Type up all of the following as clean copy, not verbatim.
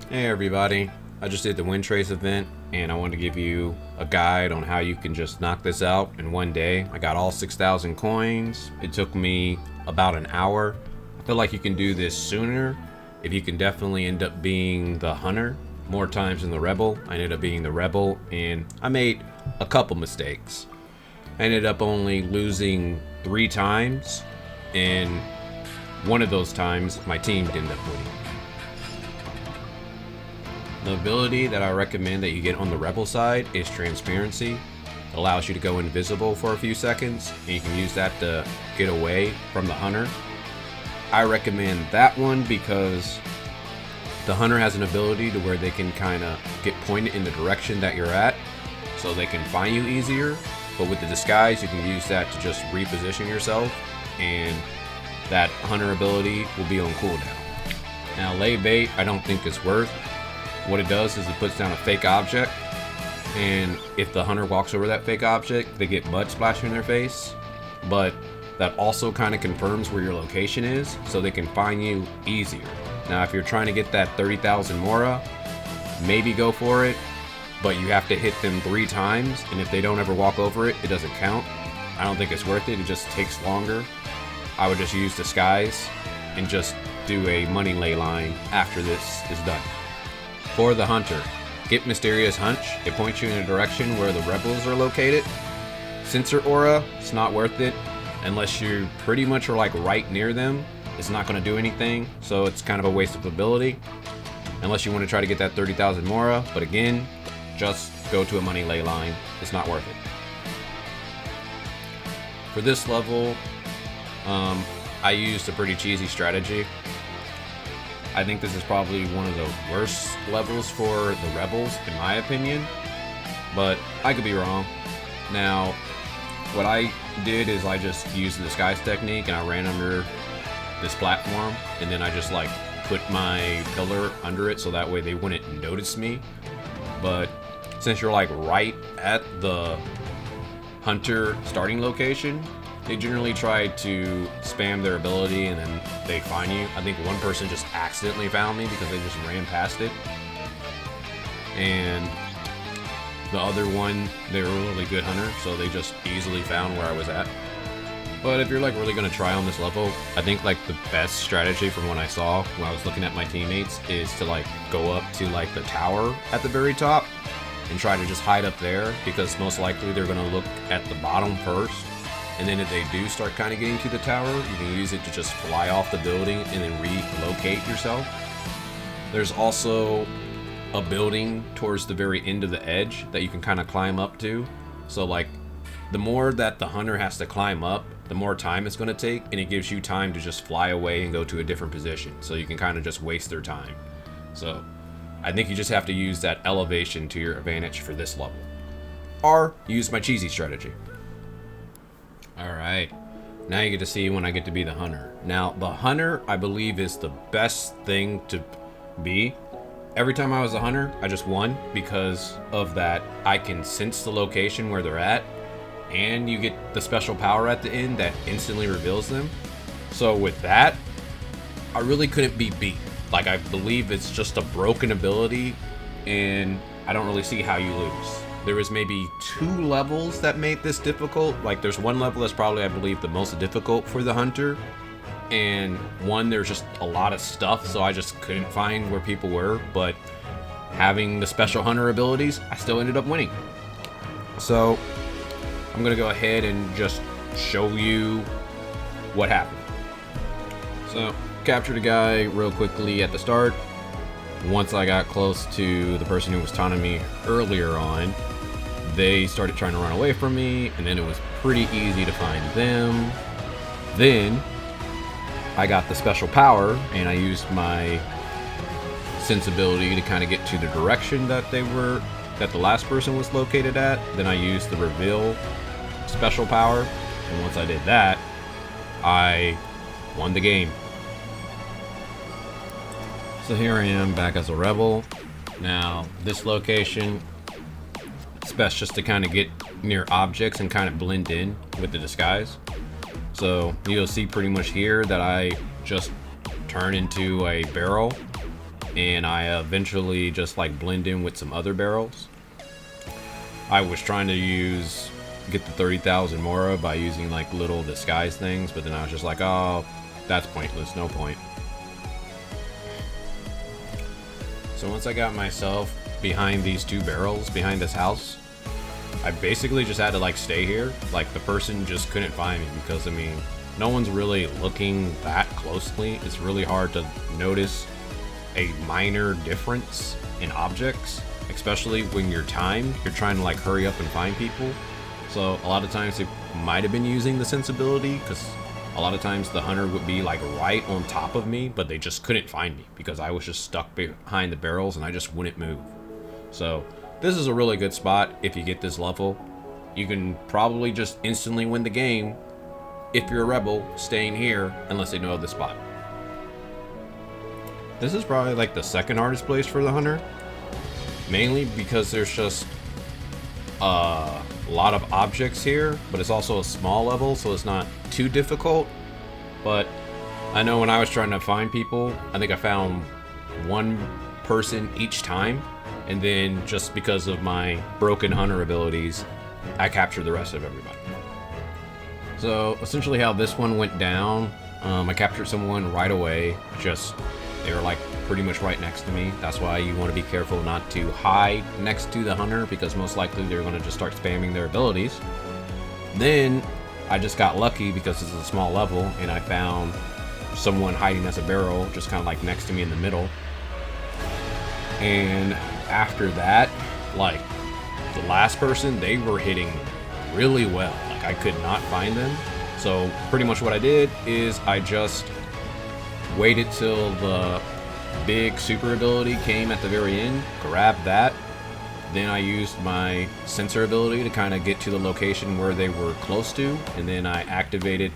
Hey everybody, I just did the Windtrace event and I wanted to give you a guide on how you can just knock this out in one day. I got all 6,000 coins. It took me about an hour. I feel like you can do this sooner if you can definitely end up being the hunter more times than the rebel. I ended up being the rebel and I made a couple mistakes. I ended up only losing 3 times, and one of those times my team ended up winning. The ability that I recommend that you get on the rebel side is transparency. It allows you to go invisible for a few seconds, and you can use that to get away from the hunter. I recommend that one because the hunter has an ability to where they can kind of get pointed in the direction that you're at, so they can find you easier. But with the disguise, you can use that to just reposition yourself, and that hunter ability will be on cooldown. Now, lay bait, I don't think it's worth. What it does is it puts down a fake object, and if the hunter walks over that fake object, they get mud splashing in their face. But that also kind of confirms where your location is, so they can find you easier. Now, if you're trying to get that 30,000 Mora, maybe go for it, but you have to hit them 3 times, and if they don't ever walk over it, it doesn't count. I don't think it's worth it. It just takes longer. I would just use disguise and just do a money ley line after this is done. For the hunter, get Mysterious Hunch. It points you in a direction where the rebels are located. Sensor Aura, it's not worth it unless you pretty much are like right near them. It's not going to do anything, so it's kind of a waste of ability unless you want to try to get that 30,000 Mora. But again, just go to a money ley line. It's not worth it. For this level, I used a pretty cheesy strategy. I think this is probably one of the worst levels for the rebels, in my opinion, but I could be wrong. Now, what I did is I just used the disguise technique and I ran under this platform, and then I just like put my pillar under it so that way they wouldn't notice me. But since you're like right at the hunter starting location, they generally try to spam their ability and then they find you. I think one person just accidentally found me because they just ran past it. And the other one, they were a really good hunter, so they just easily found where I was at. But if you're like really gonna try on this level, I think like the best strategy from what I saw when I was looking at my teammates is to like go up to like the tower at the very top and try to just hide up there, because most likely they're gonna look at the bottom first. And then if they do start kind of getting to the tower, you can use it to just fly off the building and then relocate yourself. There's also a building towards the very end of the edge that you can kind of climb up to. So like, the more that the hunter has to climb up, the more time it's going to take, and it gives you time to just fly away and go to a different position. So you can kind of just waste their time. So I think you just have to use that elevation to your advantage for this level. Or use my cheesy strategy. Alright, now you get to see when I get to be the hunter. Now, the hunter, I believe, is the best thing to be. Every time I was a hunter, I just won because of that. I can sense the location where they're at, and you get the special power at the end that instantly reveals them. So with that, I really couldn't be beat. Like, I believe it's just a broken ability, and I don't really see how you lose. There was maybe 2 levels that made this difficult. Like, there's one level that's probably, I believe, the most difficult for the hunter. And one, there's just a lot of stuff, so I just couldn't find where people were. But having the special hunter abilities, I still ended up winning. So I'm going to go ahead and just show you what happened. So, captured a guy real quickly at the start. Once I got close to the person who was taunting me earlier on, they started trying to run away from me, and then it was pretty easy to find them. Then I got the special power, and I used my sensibility to kind of get to the direction that the last person was located at. Then I used the reveal special power, and once I did that, I won the game. So here I am back as a rebel. Now, this location, it's best just to kind of get near objects and kind of blend in with the disguise. So you'll see pretty much here that I just turn into a barrel and I eventually just like blend in with some other barrels. I was trying to get the 30,000 Mora by using like little disguise things, but then I was just like, oh, that's pointless, no point. So once I got myself behind these two barrels, behind this house, I basically just had to like stay here. Like the person just couldn't find me because I mean, no one's really looking that closely. It's really hard to notice a minor difference in objects, especially when you're trying to like hurry up and find people. So a lot of times they might have been using the sensibility, because a lot of times the hunter would be like right on top of me, but they just couldn't find me because I was just stuck behind the barrels and I just wouldn't move. So this is a really good spot. If you get this level, you can probably just instantly win the game if you're a rebel staying here, unless they know the spot. This is probably like the second hardest place for the hunter, mainly because there's just a lot of objects here, but it's also a small level, so it's not too difficult. But I know when I was trying to find people, I think I found one person each time, and then just because of my broken hunter abilities, I captured the rest of everybody. So essentially how this one went down, I captured someone right away. They were like pretty much right next to me. That's why you want to be careful not to hide next to the hunter, because most likely they're going to just start spamming their abilities. Then I just got lucky because this is a small level, and I found someone hiding as a barrel just kind of like next to me in the middle. And after that, like the last person, they were hitting really well. Like I could not find them. So pretty much what I did is I just waited till the big super ability came at the very end, grabbed that, then I used my sensor ability to kind of get to the location where they were close to, and then I activated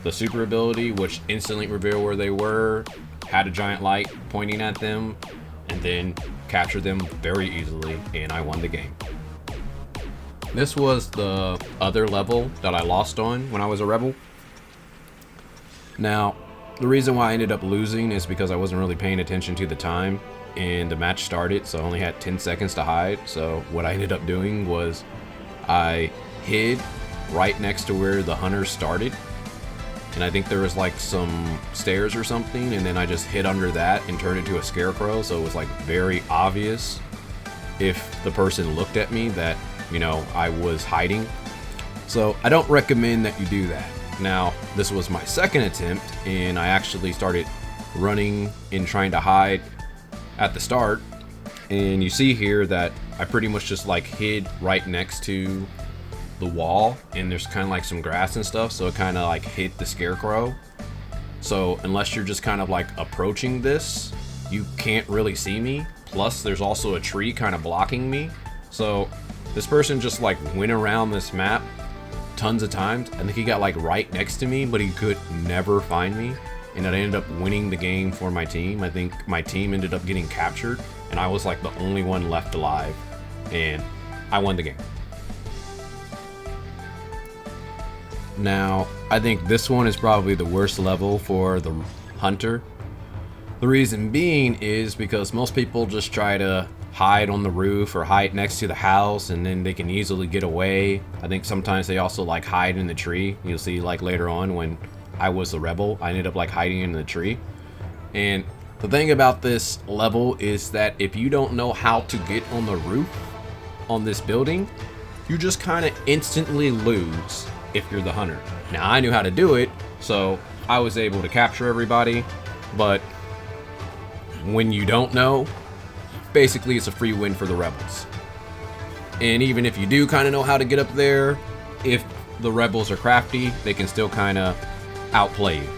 the super ability, which instantly revealed where they were, had a giant light pointing at them, and then captured them very easily, and I won the game. This was the other level that I lost on when I was a rebel. Now, the reason why I ended up losing is because I wasn't really paying attention to the time, and the match started, so I only had 10 seconds to hide. So what I ended up doing was I hid right next to where the hunter started, and I think there was like some stairs or something, and then I just hid under that and turned into a scarecrow, so it was like very obvious if the person looked at me that, you know, I was hiding. So I don't recommend that you do that. Now, this was my second attempt, and I actually started running and trying to hide at the start, and you see here that I pretty much just like hid right next to the wall, and there's kind of like some grass and stuff, so it kind of like hit the scarecrow. So unless you're just kind of like approaching this, you can't really see me. Plus there's also a tree kind of blocking me. So this person just like went around this map tons of times. I think he got like right next to me, but he could never find me, and I ended up winning the game for my team. I think my team ended up getting captured, and I was like the only one left alive, and I won the game. Now, I think this one is probably the worst level for the hunter. The reason being is because most people just try to hide on the roof or hide next to the house, and then they can easily get away. I think sometimes they also like hide in the tree. You'll see like later on when I was the rebel, I ended up like hiding in the tree. And the thing about this level is that if you don't know how to get on the roof on this building, you just kind of instantly lose if you're the hunter. Now I knew how to do it, so I was able to capture everybody, but when you don't know, basically it's a free win for the rebels. And even if you do kind of know how to get up there, if the rebels are crafty, they can still kind of outplay you.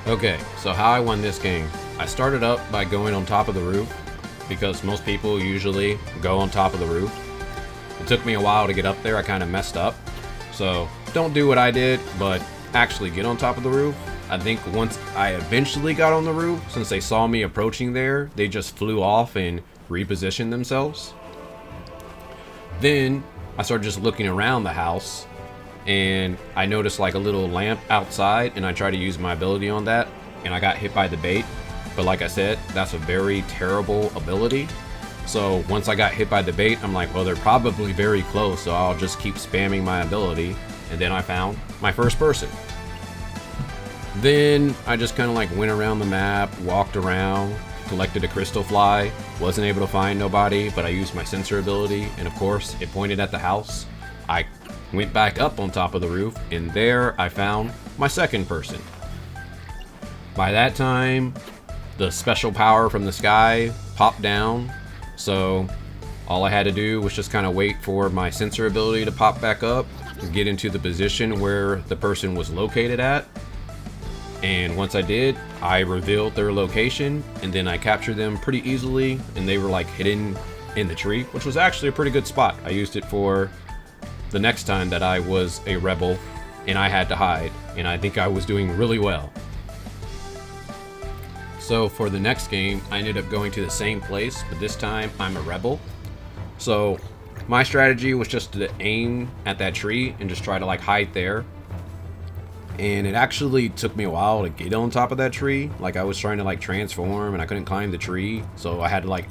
Okay, so how I won this game. I started up by going on top of the roof, because most people usually go on top of the roof. It took me a while to get up there. I kind of messed up. So don't do what I did, but actually get on top of the roof. I think once I eventually got on the roof, since they saw me approaching there, they just flew off and repositioned themselves. Then I started just looking around the house, and I noticed like a little lamp outside, and I tried to use my ability on that, and I got hit by the bait. but like I said, that's a very terrible ability. So once I got hit by the bait, I'm like, well, they're probably very close, so I'll just keep spamming my ability. And then I found my first person. Then I just kind of like went around the map, walked around, collected a crystal fly, wasn't able to find nobody, but I used my sensor ability, and of course it pointed at the house. I went back up on top of the roof, and there I found my second person. By that time, the special power from the sky popped down, so all I had to do was just kind of wait for my sensor ability to pop back up, get into the position where the person was located at. And once I did, I revealed their location, and then I captured them pretty easily, and they were like hidden in the tree, which was actually a pretty good spot. I used it for the next time that I was a rebel and I had to hide, and I think I was doing really well. So for the next game, I ended up going to the same place, but this time I'm a rebel. So my strategy was just to aim at that tree and just try to like hide there. And it actually took me a while to get on top of that tree. Like I was trying to like transform and I couldn't climb the tree. So I had to like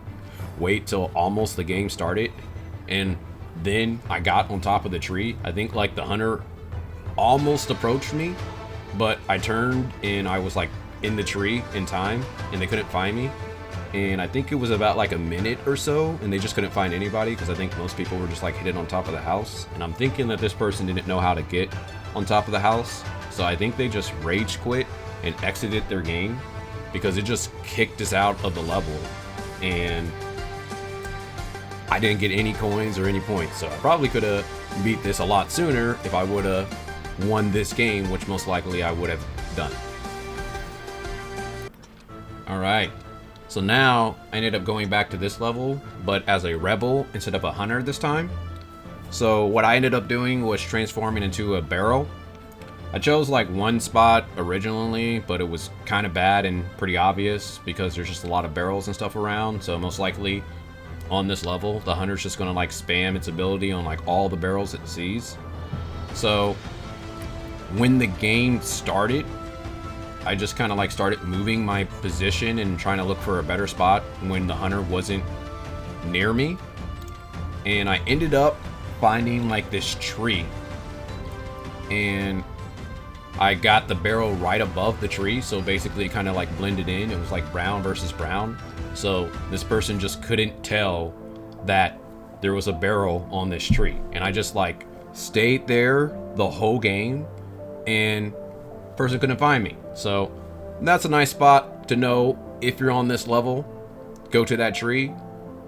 wait till almost the game started. And then I got on top of the tree. I think like the hunter almost approached me, but I turned and I was like in the tree in time and they couldn't find me. And I think it was about like a minute or so and they just couldn't find anybody because I think most people were just like hidden on top of the house. And I'm thinking that this person didn't know how to get on top of the house. So I think they just rage quit and exited their game because it just kicked us out of the level. And I didn't get any coins or any points. So I probably could have beat this a lot sooner if I would have won this game, which most likely I would have done. Alright, so now I ended up going back to this level, but as a rebel instead of a hunter this time. So what I ended up doing was transforming into a barrel. I chose like one spot originally, but it was kind of bad and pretty obvious because there's just a lot of barrels and stuff around. So most likely on this level, the hunter's just gonna like spam its ability on like all the barrels it sees. So when the game started, I just kind of like started moving my position and trying to look for a better spot when the hunter wasn't near me. And I ended up finding like this tree. And I got the barrel right above the tree, so basically it kind of like blended in. It was like brown versus brown. So this person just couldn't tell that there was a barrel on this tree. And I just like stayed there the whole game and person couldn't find me. So that's a nice spot to know if you're on this level, go to that tree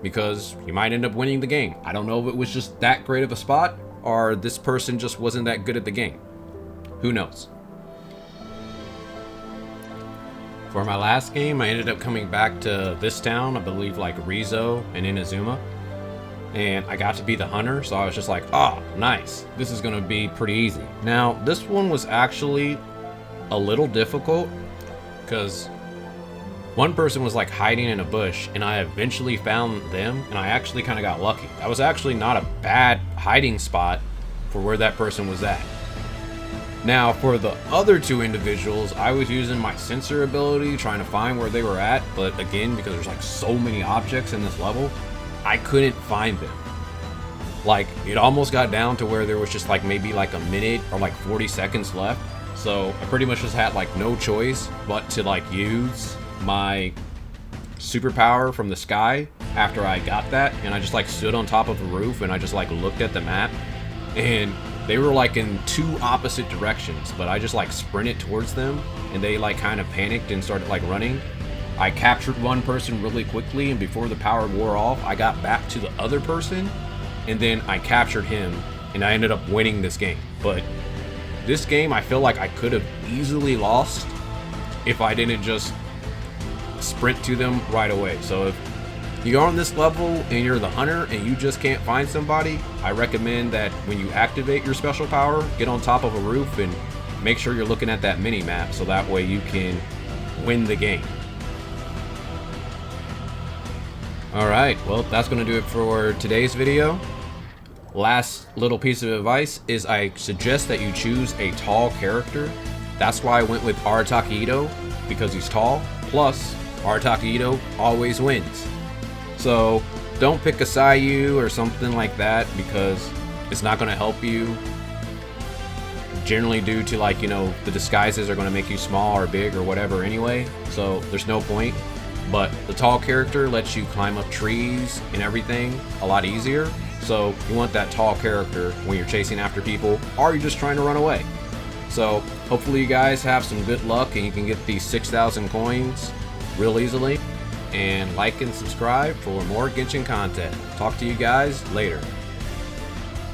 because you might end up winning the game. I don't know if it was just that great of a spot or this person just wasn't that good at the game. Who knows? For my last game, I ended up coming back to this town, I believe like Rizo and Inazuma. And I got to be the hunter, so I was just like, oh, nice. This is gonna be pretty easy. Now, this one was actually a little difficult because one person was like hiding in a bush and I eventually found them and I actually kind of got lucky. That was actually not a bad hiding spot for where that person was at. Now for the other two individuals, I was using my sensor ability trying to find where they were at, but again, because there's like so many objects in this level, I couldn't find them. Like it almost got down to where there was just like maybe like a minute or like 40 seconds left. So I pretty much just had like no choice but to like use my superpower from the sky after I got that. And I just like stood on top of the roof and I just like looked at the map and they were like in two opposite directions, but I just like sprinted towards them and they like kind of panicked and started like running. I captured one person really quickly and before the power wore off, I got back to the other person and then I captured him and I ended up winning this game. But this game, I feel like I could have easily lost if I didn't just sprint to them right away. So if you're on this level and you're the hunter and you just can't find somebody, I recommend that when you activate your special power, get on top of a roof and make sure you're looking at that mini map so that way you can win the game. Alright, well that's going to do it for today's video. Last little piece of advice is I suggest that you choose a tall character. That's why I went with Arataki Itto, because he's tall. Plus, Arataki Itto always wins. So don't pick a Sayu or something like that because it's not going to help you. Generally due to like, you know, the disguises are going to make you small or big or whatever anyway. So there's no point. But the tall character lets you climb up trees and everything a lot easier. So you want that tall character when you're chasing after people or you're just trying to run away. So hopefully you guys have some good luck and you can get these 6,000 coins real easily. And like and subscribe for more Genshin content. Talk to you guys later.